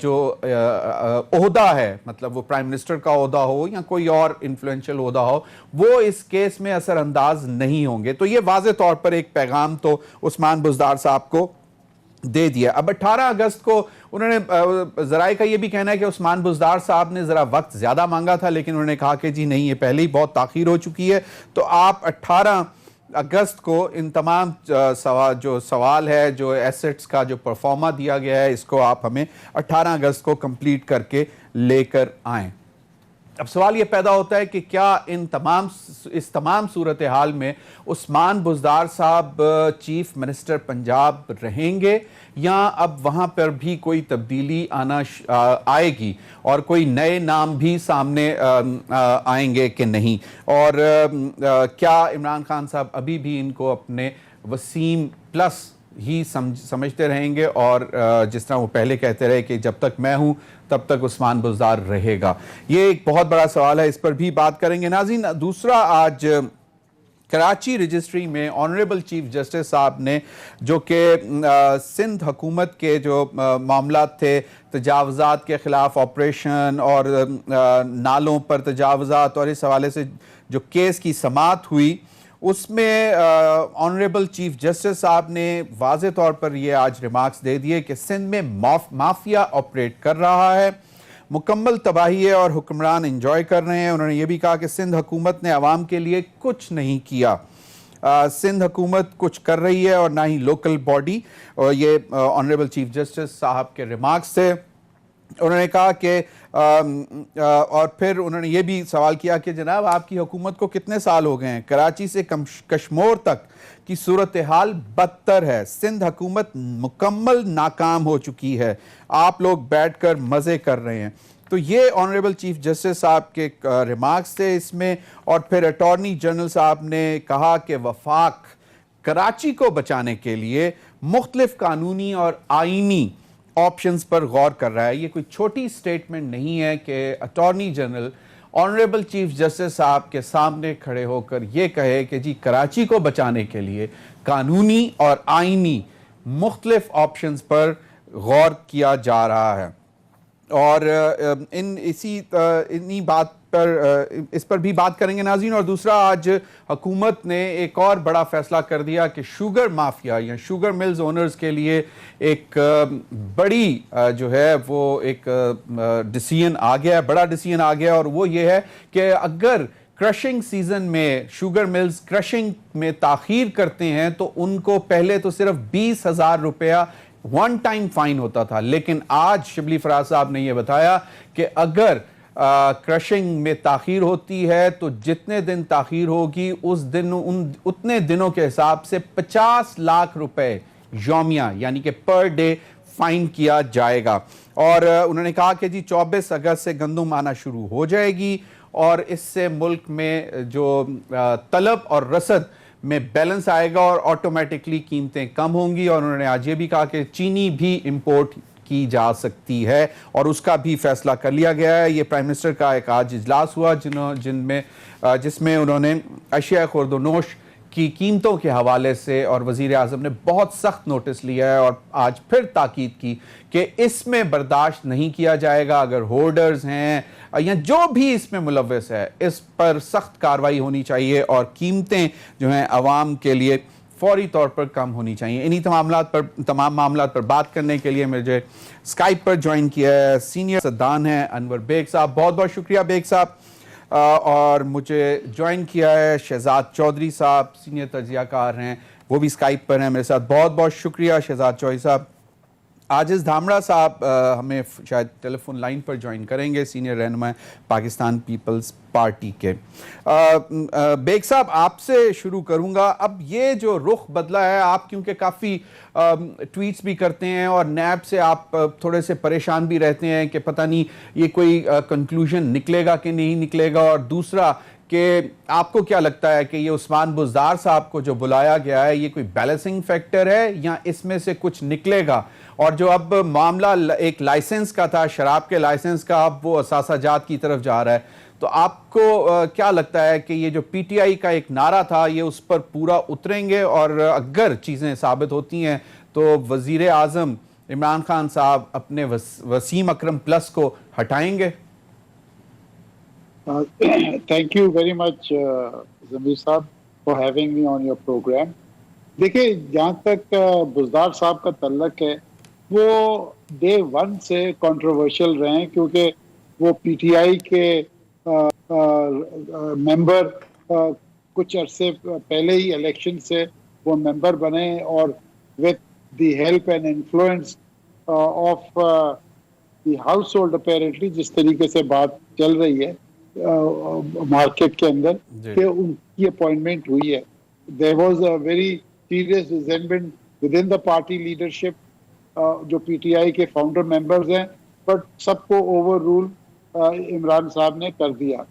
جو عہدہ ہے، مطلب وہ پرائم منسٹر کا عہدہ ہو یا کوئی اور انفلوئنشل عہدہ ہو، وہ اس کیس میں اثر انداز نہیں ہوں گے۔ تو یہ واضح طور پر ایک پیغام تو عثمان بزدار صاحب کو دے دیا۔ اب 18 اگست کو انہوں نے، ذرائع کا یہ بھی کہنا ہے کہ عثمان بزدار صاحب نے ذرا وقت زیادہ مانگا تھا، لیکن انہوں نے کہا کہ جی نہیں، یہ پہلے ہی بہت تاخیر ہو چکی ہے، تو آپ 18 اگست کو ان تمام جو سوال ہے، جو ایسٹس کا جو پرفارما دیا گیا ہے، اس کو آپ ہمیں 18 اگست کو کمپلیٹ کر کے لے کر آئیں۔ اب سوال یہ پیدا ہوتا ہے کہ کیا اس تمام صورتحال میں عثمان بزدار صاحب چیف منسٹر پنجاب رہیں گے، یا اب وہاں پر بھی کوئی تبدیلی آئے گی اور کوئی نئے نام بھی سامنے آئیں گے کہ نہیں، اور کیا عمران خان صاحب ابھی بھی ان کو اپنے وسیم پلس ہی سمجھتے رہیں گے، اور جس طرح وہ پہلے کہتے رہے کہ جب تک میں ہوں تب تک عثمان بزدار رہے گا؟ یہ ایک بہت بڑا سوال ہے، اس پر بھی بات کریں گے۔ ناظرین، دوسرا، آج کراچی رجسٹری میں آنریبل چیف جسٹس صاحب نے، جو کہ سندھ حکومت کے جو معاملات تھے، تجاوزات کے خلاف آپریشن اور نالوں پر تجاوزات، اور اس حوالے سے جو کیس کی سماعت ہوئی، اس میں آنریبل چیف جسٹس صاحب نے واضح طور پر یہ آج ریمارکس دے دیے کہ سندھ میں مافیا آپریٹ کر رہا ہے، مکمل تباہی ہے اور حکمران انجوائے کر رہے ہیں۔ انہوں نے یہ بھی کہا کہ سندھ حکومت نے عوام کے لیے کچھ نہیں کیا، سندھ حکومت کچھ کر رہی ہے اور نہ ہی لوکل باڈی، اور یہ آنریبل چیف جسٹس صاحب کے ریمارکس تھے۔ انہوں نے کہا کہ اور پھر انہوں نے یہ بھی سوال کیا کہ جناب آپ کی حکومت کو کتنے سال ہو گئے ہیں؟ کراچی سے کشمور تک کی صورتحال بدتر ہے، سندھ حکومت مکمل ناکام ہو چکی ہے، آپ لوگ بیٹھ کر مزے کر رہے ہیں۔ تو یہ آنریبل چیف جسٹس صاحب کے ریمارکس تھے اس میں، اور پھر اٹارنی جنرل صاحب نے کہا کہ وفاق کراچی کو بچانے کے لیے مختلف قانونی اور آئینی آپشنز پر غور کر رہا ہے۔ یہ کوئی چھوٹی سٹیٹمنٹ نہیں ہے کہ attorney general honourable chief justice صاحب کے سامنے کھڑے ہو کر یہ کہے کہ جی کراچی کو بچانے کے لیے قانونی اور آئینی مختلف آپشنز پر غور کیا جا رہا ہے، اور انہی بات پر اس پر بھی بات کریں گے ناظرین۔ اور دوسرا، آج حکومت نے ایک اور بڑا فیصلہ کر دیا کہ شوگر مافیا یا شوگر ملز اونرز کے لیے ایک بڑی جو ہے وہ ایک ڈیسیژن آ گیا، بڑا ڈیسیژن آ گیا، اور وہ یہ ہے کہ اگر کرشنگ سیزن میں شوگر ملز کرشنگ میں تاخیر کرتے ہیں تو ان کو پہلے تو صرف 20,000 روپیہ ون ٹائم فائن ہوتا تھا، لیکن آج شبلی فراز صاحب نے یہ بتایا کہ اگر کرشنگ میں تاخیر ہوتی ہے تو جتنے دن تاخیر ہوگی اتنے دنوں کے حساب سے 50 لاکھ روپے یومیہ یعنی کہ پر ڈے فائن کیا جائے گا۔ اور انہوں نے کہا کہ جی 24 اگست سے گندم آنا شروع ہو جائے گی، اور اس سے ملک میں جو طلب اور رسد میں بیلنس آئے گا اور آٹومیٹکلی قیمتیں کم ہوں گی۔ اور انہوں نے آج یہ بھی کہا کہ چینی بھی امپورٹ کی جا سکتی ہے، اور اس کا بھی فیصلہ کر لیا گیا ہے۔ یہ پرائم منسٹر کا ایک آج اجلاس ہوا جس میں انہوں نے اشیاء خورد و نوش کی قیمتوں کے حوالے سے، اور وزیر اعظم نے بہت سخت نوٹس لیا ہے اور آج پھر تاکید کی کہ اس میں برداشت نہیں کیا جائے گا، اگر ہولڈرز ہیں یا جو بھی اس میں ملوث ہے اس پر سخت کارروائی ہونی چاہیے، اور قیمتیں جو ہیں عوام کے لیے فوری طور پر کم ہونی چاہیے۔ انہی تمام معاملات پر بات کرنے کے لیے مجھے اسکائپ پر جوائن کیا ہے سینئر سیاستدان ہیں انور بیگ صاحب، بہت بہت شکریہ بیگ صاحب۔ اور مجھے جوائن کیا ہے شہزاد چودھری صاحب، سینئر تجزیہ کار ہیں، وہ بھی اسکائپ پر ہیں میرے ساتھ، بہت بہت شکریہ شہزاد چودھری صاحب۔ عاجز دھامڑا صاحب ہمیں شاید ٹیلی فون لائن پر جوائن کریں گے، سینئر رہنما پاکستان پیپلز پارٹی کے۔ بیگ صاحب آپ سے شروع کروں گا۔ اب یہ جو رخ بدلا ہے، آپ کیونکہ کافی ٹویٹس بھی کرتے ہیں اور نیب سے آپ تھوڑے سے پریشان بھی رہتے ہیں کہ پتہ نہیں یہ کوئی کنکلوژن نکلے گا کہ نہیں نکلے گا، اور دوسرا کہ آپ کو کیا لگتا ہے کہ یہ عثمان بزدار صاحب کو جو بلایا گیا ہے یہ کوئی بیلنسنگ فیکٹر ہے یا اس میں سے کچھ نکلے گا؟ اور جو اب معاملہ ایک لائسنس کا تھا، شراب کے لائسنس کا، اب وہ اثاثہ جات کی طرف جا رہا ہے، تو آپ کو کیا لگتا ہے کہ یہ جو پی ٹی آئی کا ایک نعرہ تھا یہ اس پر پورا اتریں گے؟ اور اگر چیزیں ثابت ہوتی ہیں تو وزیر اعظم عمران خان صاحب اپنے وسیم اکرم پلس کو ہٹائیں گے؟ تھینک یو ویری مچ ضمیر صاحب for having me on your program. دیکھیے جہاں تک بزدار صاحب کا تعلق ہے وہ ڈے ون سے کنٹروورشل رہے ہیں کیونکہ وہ پی ٹی آئی کے ممبر کچھ عرصے پہلے ہی الیکشن سے وہ ممبر بنے اور with the help and influence of the house hold apparently جس طریقے سے بات چل رہی ہے مارکیٹ کے اندر کہ ان کی اپوائنٹمنٹ ہوئی ہے. There was a very serious resentment with in the party leadership جو پی ٹی آئی کے فاؤنڈر ممبرز ہیں, بٹ سب کو اوور رول عمران صاحب نے کر دیا.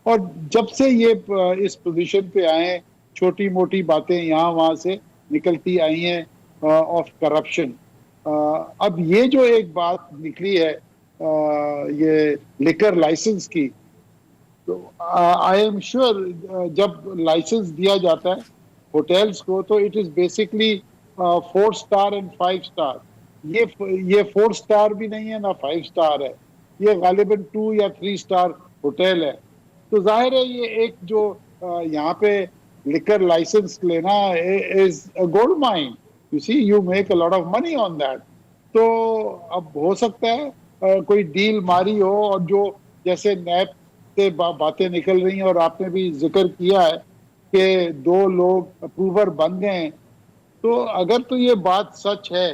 اور جب سے یہ اس پوزیشن پہ آئے ہیں چھوٹی موٹی باتیں یہاں وہاں سے نکلتی آئی ہیں آف کرپشن. اب یہ جو ایک بات نکلی ہے یہ لیکر لائسنس کی, تو آئی ایم شیور جب لائسنس دیا جاتا ہے ہوٹلس کو تو it is basically 4 star and 5 star. یہ 4 اسٹار بھی نہیں ہے نہ 5 اسٹار ہے, یہ غالباً 2 یا 3 اسٹار ہوٹل ہے. تو ظاہر ہے یہ ایک جو یہاں پہ لیکر لائسنس لینا is a gold mine. You see you make a lot of money on that. تو اب ہو سکتا ہے کوئی ڈیل ماری ہو, اور جو جیسے نیب سے باتیں نکل رہی ہیں اور آپ نے بھی ذکر کیا ہے کہ 2 لوگ اپروور بن گئے ہیں, تو اگر تو یہ بات سچ ہے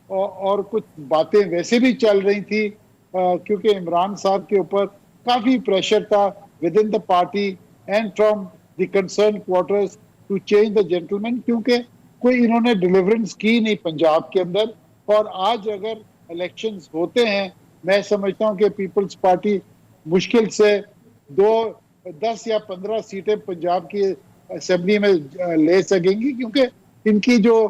اور کچھ باتیں ویسے بھی چل رہی تھی کیونکہ عمران صاحب کے اوپر کافی پریشر تھا with in the party and from the concern quarters to change the gentleman, کیونکہ کوئی انہوں نے ڈیلیورنس کی نہیں پنجاب کے اندر. اور آج اگر الیکشنز ہوتے ہیں میں سمجھتا ہوں کہ پیپلز پارٹی مشکل سے 10 یا 15 سیٹیں پنجاب کی اسمبلی میں لے سکیں گی, کیونکہ ان کی جو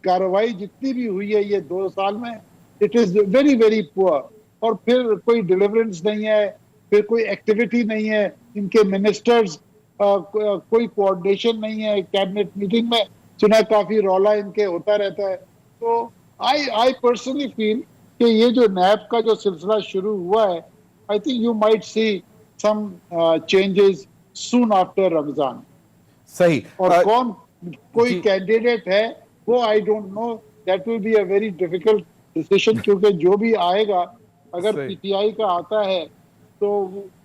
کارروائی جتنی بھی ہوئی ہے یہ 2 سال میں it is very very poor. اور پھر کوئی ڈیلیورنس نہیں ہے, پھر کوئی ایکٹیویٹی نہیں ہے, ان کے منسٹرز کوئی کوآرڈینیشن نہیں ہے. کیبنٹ میٹنگ میں سنا کافی رولا ان کے ہوتا رہتا ہے. تو آئی پرسنلی فیل کہ یہ جو نیب کا جو سلسلہ شروع ہوا ہے I think you might see some changes soon after رمضان. صحیح. اور کوئی کینڈیڈیٹ ہے وہ I don't know, that will be a very difficult decision کیونکہ جو بھی آئے گا اگر پی ٹی آئی کا آتا ہے تو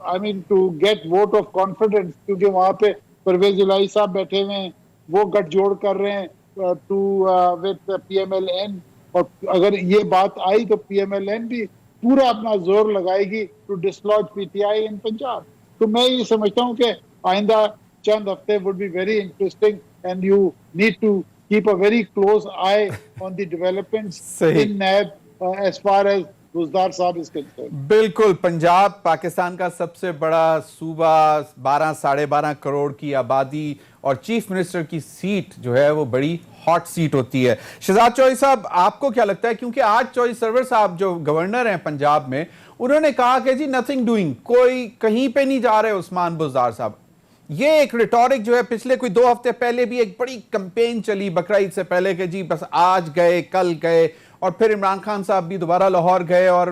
I mean to get vote of confidence, کیونکہ وہاں پہ پرویز الہی صاحب بیٹھے ہوئے ہیں, وہ گٹھ جوڑ کر رہے ہیں with PMLN, اور اگر یہ بات آئی تو PMLN بھی پورا اپنا زور لگائے گی ٹو ڈسلوج پی ٹی آئی ان پنجاب. تو میں یہ سمجھتا ہوں کہ آئندہ چند ہفتے would be very interesting and you need to keep a very close eye on the developments in NAB as far as Buzdar صاحب اس کے. بالکل, پنجاب پاکستان کا سب سے بڑا صوبہ, 12-12.5 کروڑ کی آبادی, اور چیف منسٹر کی سیٹ جو ہے وہ بڑی ہاٹ سیٹ ہوتی ہے. شہزاد چودھری صاحب آپ کو کیا لگتا ہے, کیونکہ آج چودھری سرور صاحب جو گورنر ہیں پنجاب میں, انہوں نے کہا کہ جی نتھنگ ڈوئنگ, کوئی کہیں پہ نہیں جا رہے عثمان بزدار صاحب. یہ ایک ریٹورک جو ہے پچھلے کوئی 2 ہفتے پہلے بھی ایک بڑی کمپین چلی بقرعید سے پہلے کہ جی بس آج گئے کل گئے, اور پھر عمران خان صاحب بھی دوبارہ لاہور گئے اور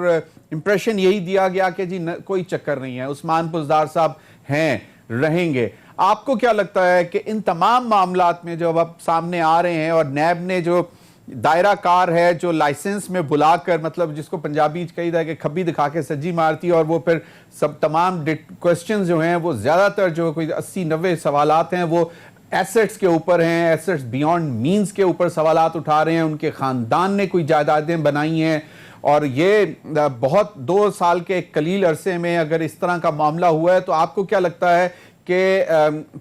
امپریشن یہی دیا گیا کہ جی کوئی چکر نہیں ہے, عثمان بزدار صاحب ہیں رہیں گے. آپ کو کیا لگتا ہے کہ ان تمام معاملات میں جو اب سامنے آ رہے ہیں, اور نیب نے جو دائرہ کار ہے جو لائسنس میں بلا کر, مطلب جس کو پنجابی کہی جائے کہ کھبی دکھا کے سجی مارتی, اور وہ پھر سب تمام کوسچنز جو ہیں وہ زیادہ تر جو کوئی 80-90 سوالات ہیں وہ ایسٹس کے اوپر ہیں, ایسٹس بیونڈ مینز کے اوپر سوالات اٹھا رہے ہیں, ان کے خاندان نے کوئی جائیدادیں بنائی ہیں, اور یہ بہت 2 سال کے قلیل عرصے میں اگر اس طرح کا معاملہ ہوا ہے, تو آپ کو کیا لگتا ہے کہ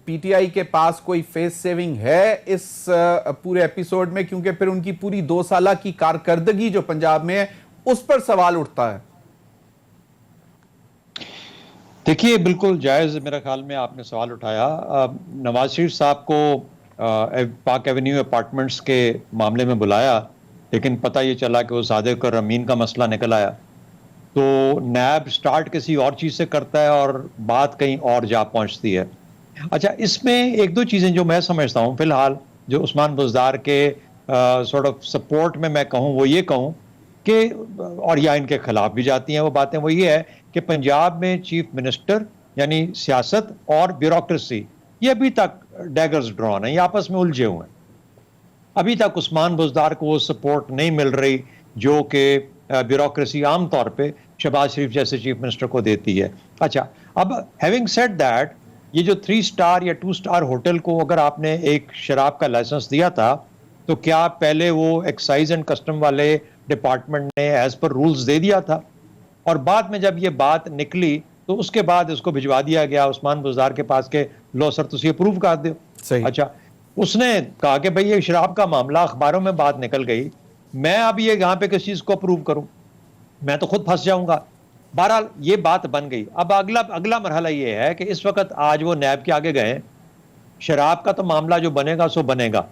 پی ٹی آئی کے پاس کوئی فیس سیونگ ہے اس پورے ایپیسوڈ میں, کیونکہ پھر ان کی پوری 2 سالہ کی کارکردگی جو پنجاب میں ہے اس پر سوال اٹھتا ہے. دیکھیے بالکل جائز میرا خیال میں آپ نے سوال اٹھایا. نواز شریف صاحب کو پاک ایونیو اپارٹمنٹس کے معاملے میں بلایا, لیکن پتہ یہ چلا کہ وہ صادق اور امین کا مسئلہ نکل آیا, تو نیب سٹارٹ کسی اور چیز سے کرتا ہے اور بات کہیں اور جا پہنچتی ہے. اچھا, اس میں 1-2 چیزیں جو میں سمجھتا ہوں فی الحال جو عثمان بزدار کے سورٹ آف سپورٹ میں کہوں وہ یہ کہوں کہ اور یا ان کے خلاف بھی جاتی ہیں وہ باتیں، وہ یہ ہے کہ پنجاب میں چیف منسٹر یعنی سیاست اور بیوروکریسی یہ ابھی تک ڈیگرز ڈرون ہیں، یہ آپس میں الجھے ہوئے ہیں. ابھی تک عثمان بزدار کو وہ سپورٹ نہیں مل رہی جو کہ بیوروکریسی عام طور پہ شہباز شریف جیسے چیف منسٹر کو دیتی ہے. اچھا، اب ہیونگ سیڈ دیٹ، یہ جو 3 اسٹار یا 2 اسٹار ہوٹل کو اگر آپ نے ایک شراب کا لائسنس دیا تھا تو کیا پہلے وہ ایکسائز اینڈ کسٹم والے ڈپارٹمنٹ نے ایز پر رولز دے دیا تھا؟ اور بعد میں جب یہ بات نکلی تو اس کے بعد اس کو بھجوا دیا گیا عثمان بزدار کے پاس کہ لو سر تسی اپروو کر دو. صحیح. اچھا، اس نے کہا کہ بھئی یہ شراب کا معاملہ، اخباروں میں بات نکل گئی، میں اب یہ یہاں پہ کس چیز کو اپروو کروں، میں تو خود پھنس جاؤں گا. بہرحال یہ بات بن گئی. اب اگلا مرحلہ یہ ہے کہ اس وقت آج وہ نیب کے آگے گئے، شراب کا تو معاملہ جو بنے گا سو بنے گا،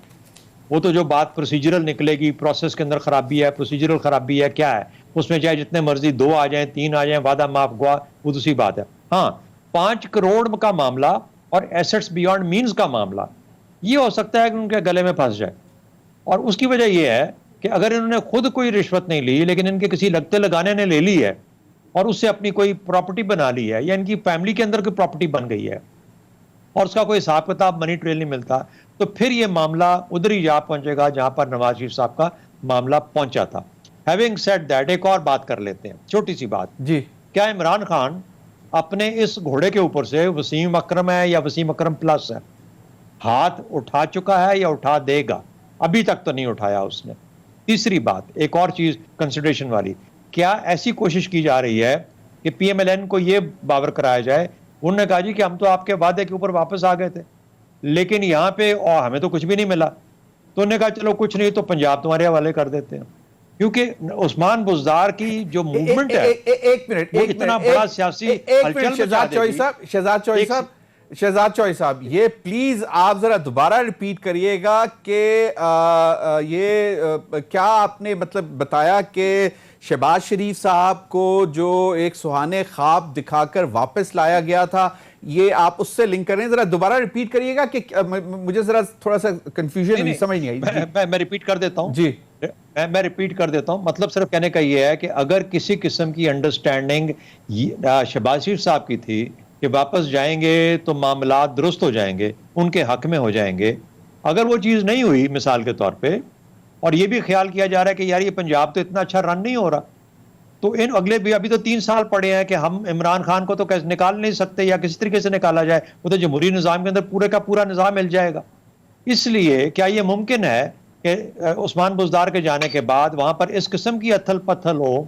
وہ تو جو بات پروسیجرل نکلے گی، پروسیس کے اندر خرابی ہے، پروسیجرل خرابی ہے، کیا ہے اس میں، چاہے جتنے مرضی 2 آ جائیں 3 آ جائیں، وعدہ معاف گوا، وہ دوسری بات ہے. ہاں، 5 کروڑ کا معاملہ اور ایسٹس بیونڈ مینز کا معاملہ یہ ہو سکتا ہے کہ ان کے گلے میں پھنس جائے. اور اس کی وجہ یہ ہے کہ اگر انہوں نے خود کوئی رشوت نہیں لی لیکن ان کے کسی لگتے لگانے نے لے لی ہے اور اس سے اپنی کوئی پراپرٹی بنا لی ہے، یا ان کی فیملی کے اندر کوئی پراپرٹی بن گئی ہے اور اس کا کوئی حساب کتاب منی ٹریل نہیں ملتا، تو پھر یہ معاملہ ادھر ہی جا پہنچے گا جہاں پر نواز شریف صاحب کا معاملہ پہنچا تھا. ہیونگ سیڈ دیٹ، ایک اور بات کر لیتے ہیں، چھوٹی سی بات. جی. کیا عمران خان اپنے اس گھوڑے کے اوپر سے وسیم اکرم ہے یا وسیم اکرم پلس ہے ہاتھ اٹھا چکا ہے یا اٹھا دے گا؟ ابھی تک تو نہیں اٹھایا اس نے. تیسری بات، ایک اور چیز کنسیڈریشن والی، کیا ایسی کوشش کی جا رہی ہے کہ پی ایم ایل این کو یہ باور کرایا جائے، انہوں نے کہا جی کہ ہم تو آپ کے وعدے کے اوپر واپس آ گئے تھے لیکن یہاں پہ ہمیں تو کچھ بھی نہیں ملا، تو انہوں نے کہا چلو کچھ نہیں تو پنجاب تمہارے حوالے کر دیتے ہیں، کیونکہ عثمان بزدار کی جو موومنٹ ہے ایک منٹ، وہ اتنا بڑا سیاسی ہلچل مچا دیتی. شہزاد چوئی صاحب یہ پلیز آپ ذرا دوبارہ ریپیٹ کریے گا کہ یہ کیا آپ نے مطلب بتایا کہ شہباز شریف صاحب کو جو ایک سہانے خواب دکھا کر واپس لایا گیا تھا، یہ آپ اس سے لنک کریں، ذرا دوبارہ ریپیٹ کریے گا کہ مجھے ذرا تھوڑا سا کنفیوژن ہوئی، سمجھ نہیں آئی. میں ریپیٹ کر دیتا ہوں. جی میں ریپیٹ کر دیتا ہوں. مطلب صرف کہنے کا یہ ہے کہ اگر کسی قسم کی انڈرسٹینڈنگ شہباز شریف صاحب کی تھی کہ واپس جائیں گے تو معاملات درست ہو جائیں گے، ان کے حق میں ہو جائیں گے، اگر وہ چیز نہیں ہوئی مثال کے طور پہ، اور یہ بھی خیال کیا جا رہا ہے کہ یار یہ پنجاب تو اتنا اچھا رن نہیں ہو رہا، تو ان اگلے بھی ابھی تو 3 سال پڑے ہیں کہ ہم عمران خان کو تو نکال نہیں سکتے یا کسی طریقے سے نکالا جائے، وہ تو جمہوری نظام کے اندر پورے کا پورا نظام مل جائے گا. اس لیے کیا یہ ممکن ہے کہ عثمان بزدار کے جانے کے بعد وہاں پر اس قسم کی اتھل پتھل ہو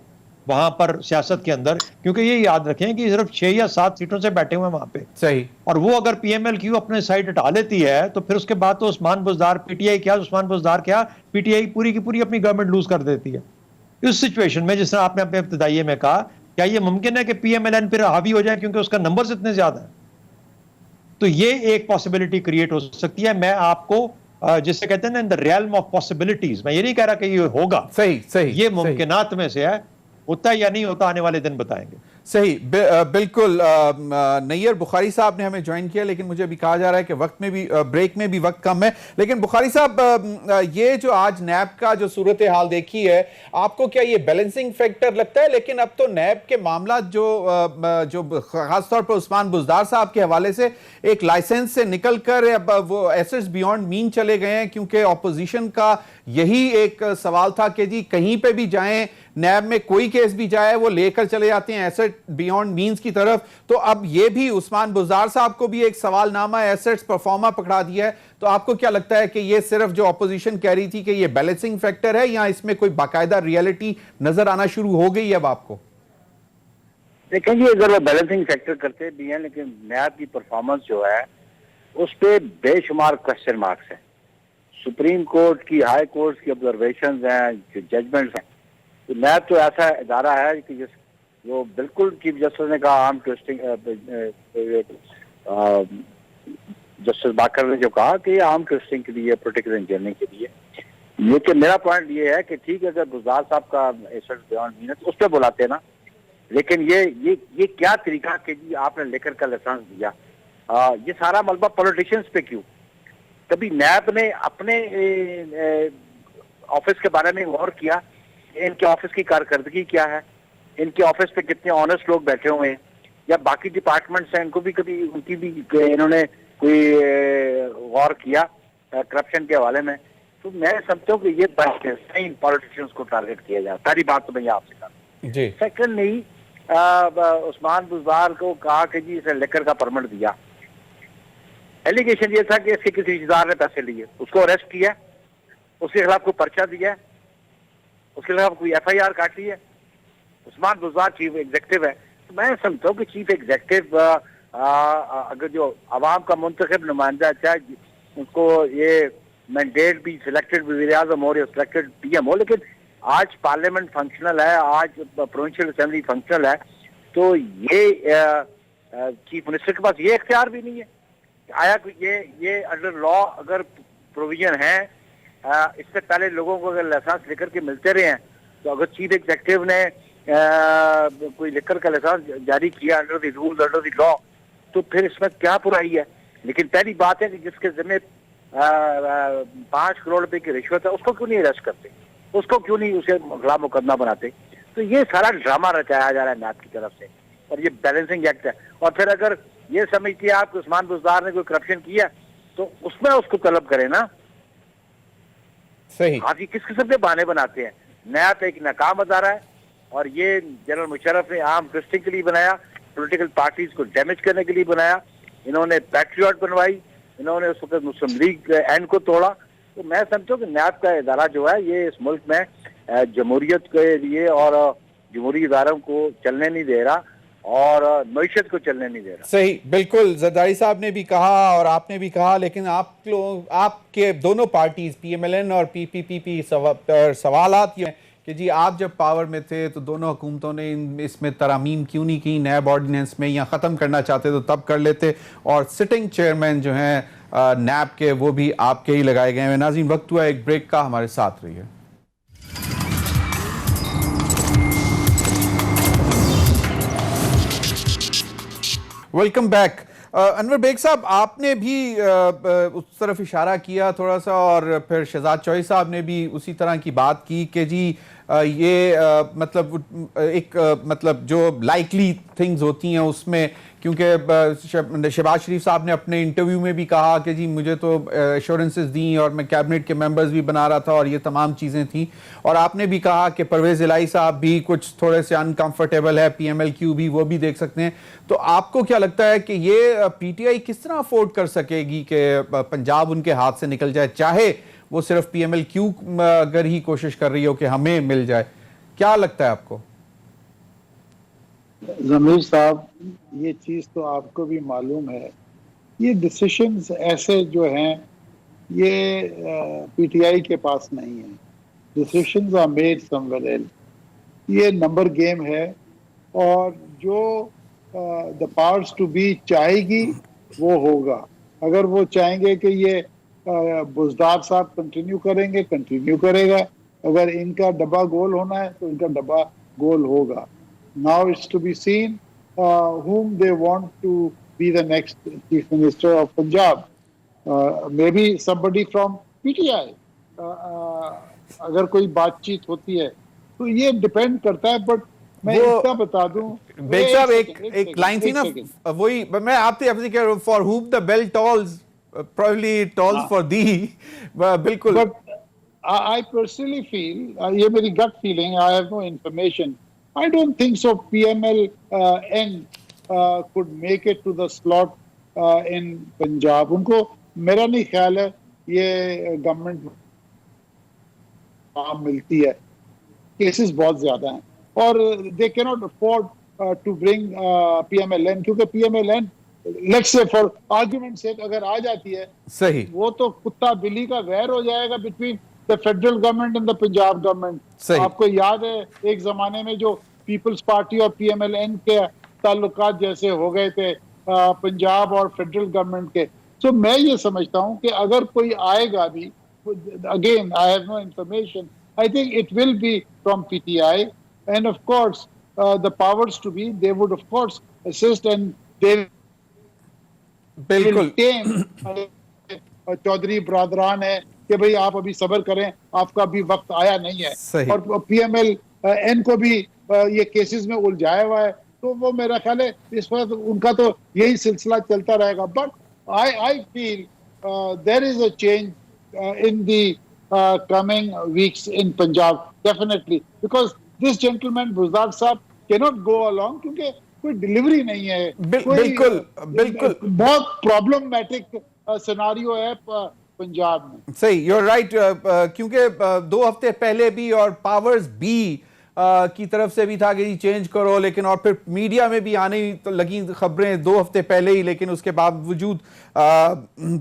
وہاں پر سیاست کے اندر، کیونکہ یہ یاد رکھیں کہ صرف 6 یا 7 سیٹوں سے بیٹھے ہوئے ہیں وہاں پہ. صحیح. اور وہ اگر پی ایم ایل کیو اپنے سائڈ ہٹا لیتی ہے تو پھر اس کے بعد تو عثمان بزدار پی ٹی آئی کیا عثمان بزدار کیا پی ٹی آئی پوری کی پوری اپنی گورنمنٹ لوز کر دیتی ہے. اس سچویشن میں جس طرح آپ نے اپنے ابتدائیے میں کہا، کیا یہ ممکن ہے کہ پی ایم ایل این پھر حاوی ہو جائے کیونکہ اس کا نمبرز اتنے زیادہ ہیں؟ تو یہ ایک پاسبلٹی کریٹ ہو سکتی ہے. میں آپ کو جس سے کہتے ہیں نا ان دا ریلم آف پاسبلٹیز، میں یہ نہیں کہہ رہا کہ یہ ہوگا، صحیح یہ ممکنات میں سے ہے، ہوتا ہے یا نہیں ہوتا آنے والے دن بتائیں گے. صحیح بالکل. نیئر بخاری صاحب نے ہمیں جوائن کیا لیکن مجھے ابھی کہا جا رہا ہے کہ وقت میں بھی بریک میں بھی وقت کم ہے. لیکن بخاری صاحب یہ جو آج نیب کا جو صورتحال دیکھی ہے، آپ کو کیا یہ بیلنسنگ فیکٹر لگتا ہے؟ لیکن اب تو نیب کے معاملات جو خاص طور پر عثمان بزدار صاحب کے حوالے سے ایک لائسنس سے نکل کر اب وہ ایسٹس بیونڈ مین چلے گئے ہیں، کیونکہ اپوزیشن کا یہی ایک سوال تھا کہ جی کہیں پہ بھی جائیں، نیب میں کوئی کیس بھی جائے وہ لے کر چلے جاتے ہیں ایسٹ بیونڈ مینز کی طرف. تو اب یہ بھی عثمان بزدار صاحب کو بھی ایک سوال نامہ ایسٹس پرفارما پکڑا دیا ہے. تو آپ کو کیا لگتا ہے کہ یہ صرف جو اپوزیشن کہہ رہی تھی کہ یہ بیلنسنگ فیکٹر ہے، یا اس میں کوئی باقاعدہ ریئلٹی نظر آنا شروع ہو گئی اب آپ کو؟ دیکھیں جی، اگر وہ بیلنسنگ فیکٹر کرتے بھی ہیں لیکن نیب کی پرفارمنس جو ہے اس پہ بے شمار کوسچن مارکس ہیں. سپریم کورٹ کی، ہائی کورٹ کی آبزرویشنز ہیں، جو ججمنٹس ہیں. تو نیب تو ایسا ادارہ ہے کہ وہ بالکل چیف جسٹس نے کہا آرم ٹوئسٹنگ، جسٹس باقر نے جو کہا کہ یہ آرم ٹوئسٹنگ کے لیے، پولیٹیکل انجینئرنگ کے لیے. لیکن میرا پوائنٹ یہ ہے کہ ٹھیک ہے اگر بزدار صاحب کا ایسٹ بیونڈ مین اس پہ بلاتے نا، لیکن یہ کیا طریقہ کہ جی آپ نے لے کر کا لائسنس دیا، یہ سارا ملبہ پولیٹیشنز پہ کیوں؟ کبھی نیب نے اپنے آفس کے بارے میں غور کیا، ان کے آفس کی کارکردگی کیا ہے، ان کے آفس پہ کتنے آنےسٹ لوگ بیٹھے ہوئے ہیں، یا باقی ڈپارٹمنٹس ہیں ان کو بھی کبھی ان کی بھی انہوں نے کوئی غور کیا کرپشن کے حوالے میں؟ تو میں سمجھتا ہوں کہ یہ بات صحیح پالیٹیشینز کو ٹارگٹ کیا جائے. پہلی بات تو میں یہ آپ سے کہا. جی سیکنڈ نہیں، عثمان بزدار کو کہا کہ جی اسے لیکر کا پرمٹ دیا. ایلیگیشن یہ تھا کہ اس کے کسی رشتہ دار نے پیسے لیے، اس کو اریسٹ کیا، اس کے خلاف کوئی پرچہ دیا، اس کے خلاف کوئی ایف آئی آر کاٹی ہے. عثمان بزدار چیف ایگزیکٹو ہے. تو میں سمجھتا ہوں کہ چیف ایگزیکٹو اگر جو عوام کا منتخب نمائندہ چاہے اس کو یہ مینڈیٹ بھی سلیکٹڈ وزیر اعظم ہو یا سلیکٹڈ پی ایم ہو، لیکن آج پارلیمنٹ فنکشنل ہے، آج پروونشل اسمبلی فنکشنل ہے، تو یہ چیف منسٹر کے پاس یہ اختیار بھی نہیں ہے. آیا یہ انڈر لا اگر پروویژن ہے، اس سے پہلے لوگوں کو اگر لائسنس لے کر کے ملتے رہے ہیں، تو اگر چیف ایگزیکٹو نے کوئی لکر کا لائسنس جاری کیا under the rules under the law, تو پھر اس میں کیا برائی ہے؟ لیکن پہلی بات ہے کہ جس کے ذمہ 5 کروڑ روپے کی رشوت ہے، اس کو کیوں نہیں اریسٹ کرتے، اس کو کیوں نہیں اسے خلاف مقدمہ بناتے؟ تو یہ سارا ڈرامہ رچایا جا رہا ہے نیب کی طرف سے، اور یہ بیلنسنگ ایکٹ ہے. اور پھر اگر یہ سمجھتی ہے آپ کہ عثمان بزدار نے کوئی کرپشن کیا تو اس میں اس کو طلب کرے نا. صحیح. آپ یہ کس قسم کے بہانے بناتے ہیں؟ نیب ایک ناکام ادارہ ہے، اور یہ جنرل مشرف نے عام ٹرسٹنگ کے لیے بنایا، پولیٹیکل پارٹیز کو ڈیمیج کرنے کے لیے بنایا. انہوں نے پیٹریوٹ بنوائی، انہوں نے اس وقت مسلم لیگ اینڈ کو توڑا. تو میں سمجھتا ہوں کہ نیب کا ادارہ جو ہے یہ اس ملک میں جمہوریت کے لیے اور جمہوری اداروں کو چلنے نہیں دے رہا، اور معیشت کو چلنے نہیں دے رہا. صحیح، بالکل. زرداری صاحب نے بھی کہا اور آپ نے بھی کہا، لیکن آپ کے دونوں parties P M L N اور پی پی پی پی سوالات یہ ہیں کہ جی آپ جب پاور میں تھے تو دونوں حکومتوں نے اس میں ترامیم کیوں نہیں کی نیب آرڈیننس میں، یا ختم کرنا چاہتے تو تب کر لیتے، اور سٹنگ چیئرمین جو ہیں نیب کے وہ بھی آپ کے ہی لگائے گئے ہیں. ناظرین وقت ہوا ایک بریک کا، ہمارے ساتھ رہیے. Welcome back. انور بیگ صاحب، آپ نے بھی اس طرف اشارہ کیا تھوڑا سا، اور پھر شہزاد چوہی صاحب نے بھی اسی طرح کی بات کی کہ جی یہ مطلب ایک مطلب جو لائکلی تھنگز ہوتی ہیں اس میں، کیونکہ شہباز شریف صاحب نے اپنے انٹرویو میں بھی کہا کہ جی مجھے تو ایشورنسز دیں اور میں کیبنٹ کے ممبرز بھی بنا رہا تھا اور یہ تمام چیزیں تھیں. اور آپ نے بھی کہا کہ پرویز الہی صاحب بھی کچھ تھوڑے سے انکمفرٹیبل ہے، پی ایم ایل کیو بھی وہ بھی دیکھ سکتے ہیں. تو آپ کو کیا لگتا ہے کہ یہ پی ٹی آئی کس طرح افورڈ کر سکے گی کہ پنجاب ان کے ہاتھ سے نکل جائے، چاہے وہ صرف پی ایم ایل کیو اگر ہی کوشش کر رہی ہو کہ ہمیں مل جائے؟ کیا لگتا ہے آپ کو؟ ضمیر صاحب، یہ چیز تو آپ کو بھی معلوم ہے، یہ ڈیسیشنز ایسے جو ہیں یہ پی ٹی آئی کے پاس نہیں ہیں. Decisions are made somewhere else. یہ نمبر گیم ہے، اور جو دا پاورز ٹو بی چاہے گی وہ ہوگا. اگر وہ چاہیں گے کہ یہ بزدار صاحب کنٹینیو کریں گے، کنٹینیو کرے گا. اگر ان کا ڈبہ گول ہونا ہے تو ان کا ڈبہ گول ہوگا. Now it's to be seen whom they want to be the next Chief Minister of Punjab. Maybe somebody from PTI. اگر کوئی بات چیت ہوتی ہے تو یہ ڈپینڈ کرتا ہے. بٹ میں اتنا بتا دوں، بیگ صاحب ایک لائن تھی نا، وہی میں آپ سے کہہ رہا ہوں، for whom the bell tolls probably it tolls for thee. بالکل. But I personally feel, یہ میری gut feeling, I have no information. I don't think so PMLN could make it to the slot in Punjab. ان کو میرا نہیں خیال ہے یہ government ملتی ہے. کیسز بہت زیادہ ہیں، اور they cannot afford to bring PMLN، کیونکہ PMLN let's say for argument's sake اگر آ جاتی ہے، صحیح، وہ تو کتا بلی کا ویر ہو جائے گا between the federal government and the Punjab government. آپ کو یاد ہے ایک زمانے میں جو پیپلز پارٹی اور پی ایم ایل این کے تعلقات جیسے ہو گئے تھے پنجاب اور فیڈرل گورنمنٹ کے. سو میں یہ سمجھتا ہوں کہ اگر کوئی آئے گا بھی، again I have no information, I think it will be from P T I. And of course the powers to be, they would of course assist, and they بالکل. will tame چودھری برادران ہے کہ بھئی آپ ابھی صبر کریں, آپ کا ابھی وقت آیا نہیں ہے. صحیح. اور پی ایم ایل این کو بھی یہ کیسز میں الجھایا ہوا ہے, تو وہ میرا خیال ہے اس وقت ان کا تو یہی سلسلہ چلتا رہے گا. But I feel there is a change in the coming weeks in Punjab, definitely, because this gentleman Buzdar Sahab cannot go along کیونکہ کوئی ڈلیوری نہیں ہے, کوئی بالکل بہت پرابلمٹک سیناریو ہے پنجاب میں. صحیح, یو آر رائٹ. کیونکہ 2 ہفتے پہلے بھی اور پاورز بھی کی طرف سے بھی تھا کہ جی چینج کرو, لیکن اور پھر میڈیا میں بھی آنے لگی خبریں 2 ہفتے پہلے ہی, لیکن اس کے باوجود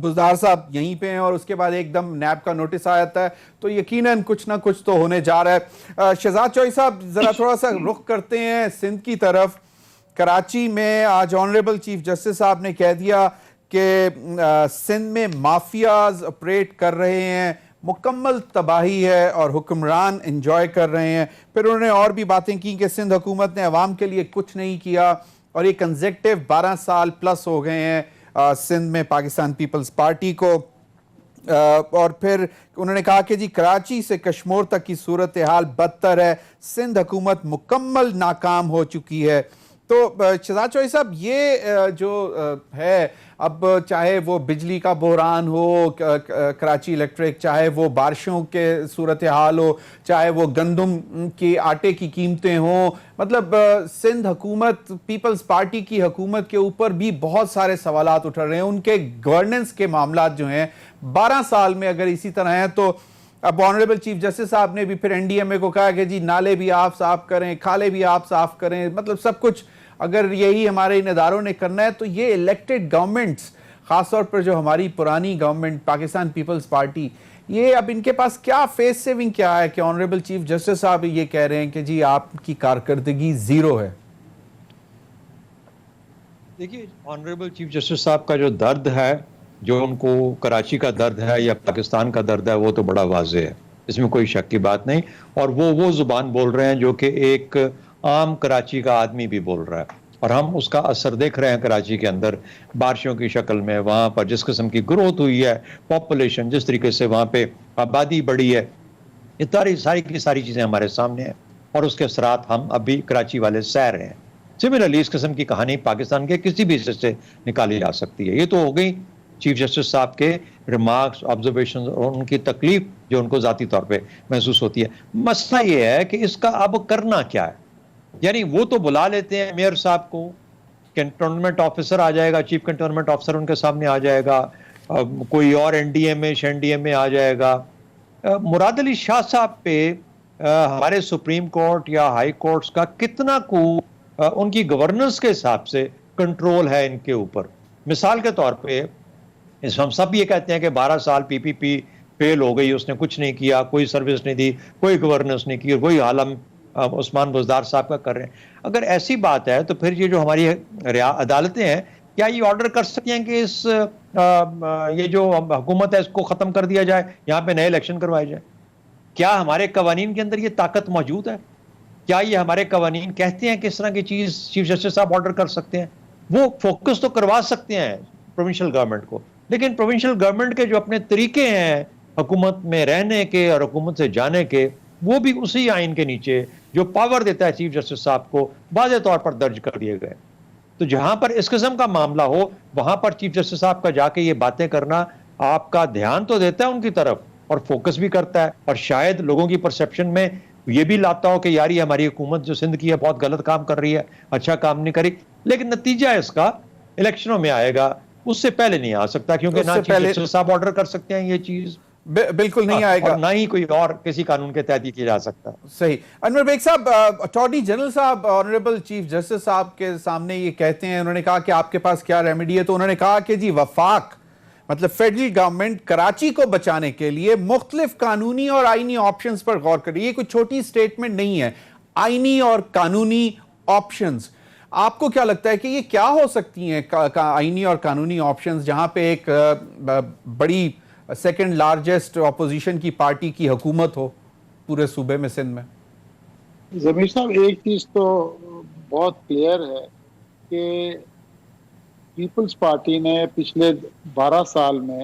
بزدار صاحب یہیں پہ ہیں اور اس کے بعد ایک دم نیب کا نوٹس آ جاتا ہے, تو یقیناً کچھ نہ کچھ تو ہونے جا رہا ہے. شہزاد چوہدری صاحب ذرا تھوڑا سا رخ کرتے ہیں سندھ کی طرف. کراچی میں آج آنریبل چیف جسٹس صاحب نے کہہ دیا کہ سندھ میں مافیاز آپریٹ کر رہے ہیں, مکمل تباہی ہے اور حکمران انجوائے کر رہے ہیں. پھر انہوں نے اور بھی باتیں کی کہ سندھ حکومت نے عوام کے لیے کچھ نہیں کیا, اور یہ کنزیکٹیو 12 سال پلس ہو گئے ہیں سندھ میں پاکستان پیپلز پارٹی کو. اور پھر انہوں نے کہا کہ جی کراچی سے کشمور تک کی صورتحال بدتر ہے, سندھ حکومت مکمل ناکام ہو چکی ہے. تو شہزاد چوہدری صاحب یہ جو ہے, اب چاہے وہ بجلی کا بحران ہو کراچی الیکٹرک, چاہے وہ بارشوں کے صورتحال ہو, چاہے وہ گندم کی آٹے کی قیمتیں ہوں, مطلب سندھ حکومت پیپلز پارٹی کی حکومت کے اوپر بھی بہت سارے سوالات اٹھ رہے ہیں. ان کے گورننس کے معاملات جو ہیں 12 سال میں اگر اسی طرح ہیں, تو اب آنریبل چیف جسٹس صاحب نے بھی پھر این ڈی ایم اے کو کہا کہ جی نالے بھی آپ صاف کریں, کھالے بھی آپ صاف کریں, مطلب سب کچھ اگر یہی ہمارے ان اداروں نے کرنا ہے تو یہ الیکٹڈ گورنمنٹس, خاص طور پر جو ہماری پرانی گورنمنٹ پاکستان پیپلز پارٹی, یہ اب ان کے پاس کیا فیس سیونگ کیا ہے کہ آنریبل چیف جسٹس صاحب یہ کہہ رہے ہیں کہ جی آپ کی کارکردگی زیرو ہے. دیکھیے آنریبل چیف جسٹس صاحب کا جو درد ہے, جو ان کو کراچی کا درد ہے یا پاکستان کا درد ہے, وہ تو بڑا واضح ہے, اس میں کوئی شک کی بات نہیں. اور وہ زبان بول رہے ہیں جو کہ ایک عام کراچی کا آدمی بھی بول رہا ہے, اور ہم اس کا اثر دیکھ رہے ہیں کراچی کے اندر بارشوں کی شکل میں. وہاں پر جس قسم کی گروتھ ہوئی ہے, پاپولیشن جس طریقے سے وہاں پہ آبادی بڑھی ہے, یہ ساری کی ساری چیزیں ہمارے سامنے ہیں, اور اس کے اثرات ہم ابھی کراچی والے سہ رہے ہیں. سملرلی اس قسم کی کہانی پاکستان کے کسی بھی حصے سے نکالی جا سکتی ہے. یہ تو ہو گئی چیف جسٹس صاحب کے ریمارکس, آبزرویشن اور ان کی تکلیف جو ان کو ذاتی طور پہ محسوس ہوتی ہے. مسئلہ یہ ہے کہ اس کا اب کرنا کیا ہے. یعنی وہ تو بلا لیتے ہیں میئر صاحب کو, کنٹونمنٹ آفیسر آ جائے گا, چیف کنٹونمنٹ آفیسر ان کے سامنے آ جائے گا, کوئی اور این ڈی ایم اے شین ڈی ایم اے آ جائے گا. مراد علی شاہ صاحب پہ ہمارے سپریم کورٹ یا ہائی کورٹس کا کتنا کو ان کی گورننس کے حساب سے کنٹرول ہے ان کے اوپر. مثال کے طور پہ ہم سب یہ کہتے ہیں کہ 12 سال پی پی پی فیل ہو گئی, اس نے کچھ نہیں کیا, کوئی سروس نہیں دی, کوئی گورننس نہیں کی, وہی حال ہم عثمان بزدار صاحب کا کر رہے ہیں. اگر ایسی بات ہے تو پھر یہ جو ہماری عدالتیں ہیں, کیا یہ آرڈر کر سکتی ہیں کہ یہ جو حکومت ہے اس کو ختم کر دیا جائے, یہاں پہ نئے الیکشن کروائے جائے؟ کیا ہمارے قوانین کے اندر یہ طاقت موجود ہے؟ کیا یہ ہمارے قوانین کہتے ہیں کہ اس طرح کی چیز چیف جسٹس صاحب آرڈر کر سکتے ہیں؟ وہ فوکس تو کروا سکتے ہیں پروونشل گورنمنٹ کو, لیکن پروونشل گورنمنٹ کے جو اپنے طریقے ہیں حکومت میں رہنے کے اور حکومت سے جانے کے, وہ بھی اسی آئین کے نیچے جو پاور دیتا ہے چیف جسٹس صاحب کو واضح طور پر درج کر دیے گئے. تو جہاں پر اس قسم کا معاملہ ہو, وہاں پر چیف جسٹس صاحب کا جا کے یہ باتیں کرنا آپ کا دھیان تو دیتا ہے ان کی طرف اور فوکس بھی کرتا ہے, اور شاید لوگوں کی پرسیپشن میں یہ بھی لاتا ہو کہ یار یہ ہماری حکومت جو سندھ کی ہے بہت غلط کام کر رہی ہے, اچھا کام نہیں کری. لیکن نتیجہ اس کا الیکشنوں میں آئے گا, اس سے پہلے نہیں آ سکتا, کیونکہ نہ چیف جسٹس صاحب آرڈر کر سکتے ہیں یہ چیز, بالکل نہیں آئے گا, اور نہ ہی کوئی اور کسی قانون کے تحت کیا جا سکتا. صحیح. انور بیگ صاحب, اٹارنی جنرل صاحب آنریبل چیف جسٹس صاحب کے سامنے یہ کہتے ہیں, انہوں نے کہا کہ آپ کے پاس کیا ریمیڈی ہے, تو انہوں نے کہا کہ جی وفاق مطلب فیڈرل گورنمنٹ کراچی کو بچانے کے لیے مختلف قانونی اور آئینی آپشنز پر غور کر رہی ہے. یہ کوئی چھوٹی سٹیٹمنٹ نہیں ہے, آئینی اور قانونی آپشنز. آپ کو کیا لگتا ہے کہ یہ کیا ہو سکتی ہیں آئینی اور قانونی آپشنز, جہاں پہ ایک بڑی سیکنڈ لارجسٹ اپوزیشن کی پارٹی کی حکومت ہو پورے صوبے میں سندھ میں؟ ضمیر صاحب, ایک چیز تو بہت کلیئر ہے کہ پیپلز پارٹی نے پچھلے 12 سال میں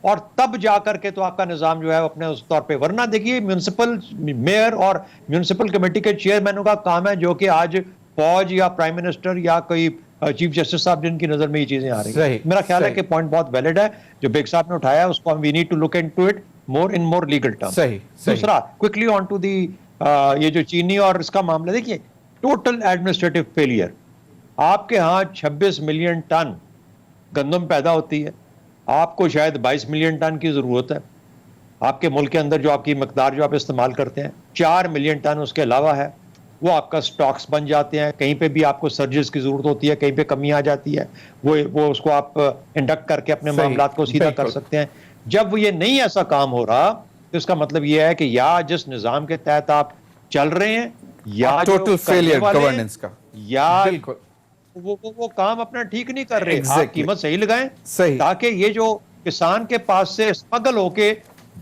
اور تب جا کر کے تو آپ کا نظام جو ہے اپنے اس طور پہ, ورنہ دیکھیے میونسپل میئر اور میونسپل کمیٹی کے چیئرمینوں کا کام ہے جو کہ آج فوج یا پرائم منسٹر یا کوئی چیف جسٹس صاحب جن کی نظر میں یہ چیزیں آ رہی ہیں. میرا خیال ہے کہ پوائنٹ بہت ویلڈ ہے جو بیگ صاحب نے اٹھایا ہے, اس کو we need to look into it more and more legal terms. دوسرا کوئکلی آن ٹو دی یہ جو چینی اور اس کا معاملہ, دیکھیے ٹوٹل ایڈمنسٹریٹو فیلئر. آپ کے ہاں 26 ملین ٹن گندم پیدا ہوتی ہے, آپ کو شاید 22 ملین ٹن کی ضرورت ہے. آپ کے ملک کے اندر جو آپ کی مقدار جو آپ استعمال کرتے ہیں 4 ملین ٹن اس کے علاوہ ہے, وہ آپ کا سٹاکس بن جاتے ہیں. کہیں پہ بھی آپ کو سرجز کی ضرورت ہوتی ہے, کہیں پہ کمی آ جاتی ہے, وہ اس کو آپ انڈکٹ کر کے اپنے معاملات کو سیدھا کر سکتے ہیں. جب یہ نہیں ایسا کام ہو رہا تو اس کا مطلب یہ ہے کہ یا جس نظام کے تحت آپ چل رہے ہیں یا ٹوٹل فیلئر گورننس کا, یا وہ کام اپنا ٹھیک نہیں کر رہے. آپ قیمت صحیح لگائیں تاکہ یہ جو کسان کے پاس سے اسمگل ہو کے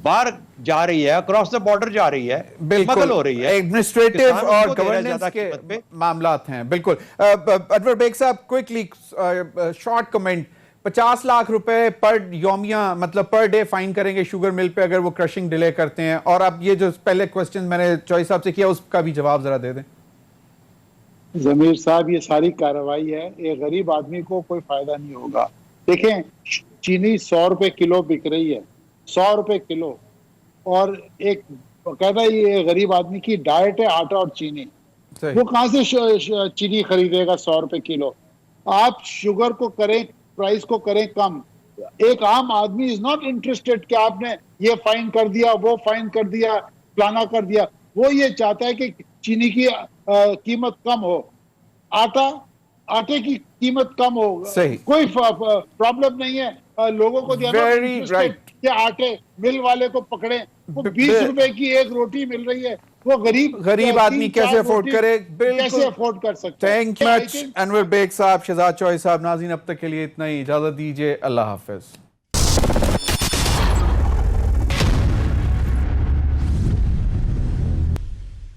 باہر جا رہی ہے, اکراس دا بارڈر جا رہی ہے, اسمگل ہو رہی ہے, ایڈمنسٹریٹو اور گورننس کے معاملات ہیں. بالکل. انور بیگ صاحب کوئکلی شارٹ کمنٹ, 50 لاکھ روپے پر یومیہ مطلب پر ڈے فائن کریں گے شوگر مل پہ اگر وہ کرشنگ ڈیلے کرتے ہیں, اور اب یہ جو پہلے کوسچن میں نے چوئی صاحب سے کیا اس کا بھی جواب ذرا دے دیں. ضمیر صاحب یہ ساری کارروائی ہے, ایک غریب آدمی کو کوئی فائدہ نہیں ہوگا. دیکھیں چینی 100 روپے کلو بک رہی ہے, 100 روپے کلو, اور ایک باقاعدہ یہ غریب آدمی کی ڈائٹ ہے آٹا اور چینی, وہ کہاں سے چینی خریدے گا 100 روپے کلو. آپ شوگر کو کریں, پرائز کو کریں کم. ایک عام آدمی از ناٹ انٹرسٹڈ کہ آپ نے یہ فائن کر دیا, وہ فائن کر دیا, پلانا کر دیا. وہ یہ چاہتا ہے کہ چینی کی قیمت کم ہو, آٹے کی قیمت کم ہو. کوئی پرابلم نہیں ہے لوگوں کو کہ آٹے مل والے کو پکڑیں. وہ 20 روپے کی ایک روٹی مل رہی ہے, وہ غریب آدمی کیسے افورڈ کرے, کیسے افورڈ کر سکتے ہیں. تھینک مچ انور بیگ صاحب, شہزاد چوئی صاحب. ناظرین اب تک کے لیے اتنا ہی, اجازت دیجیے, اللہ حافظ.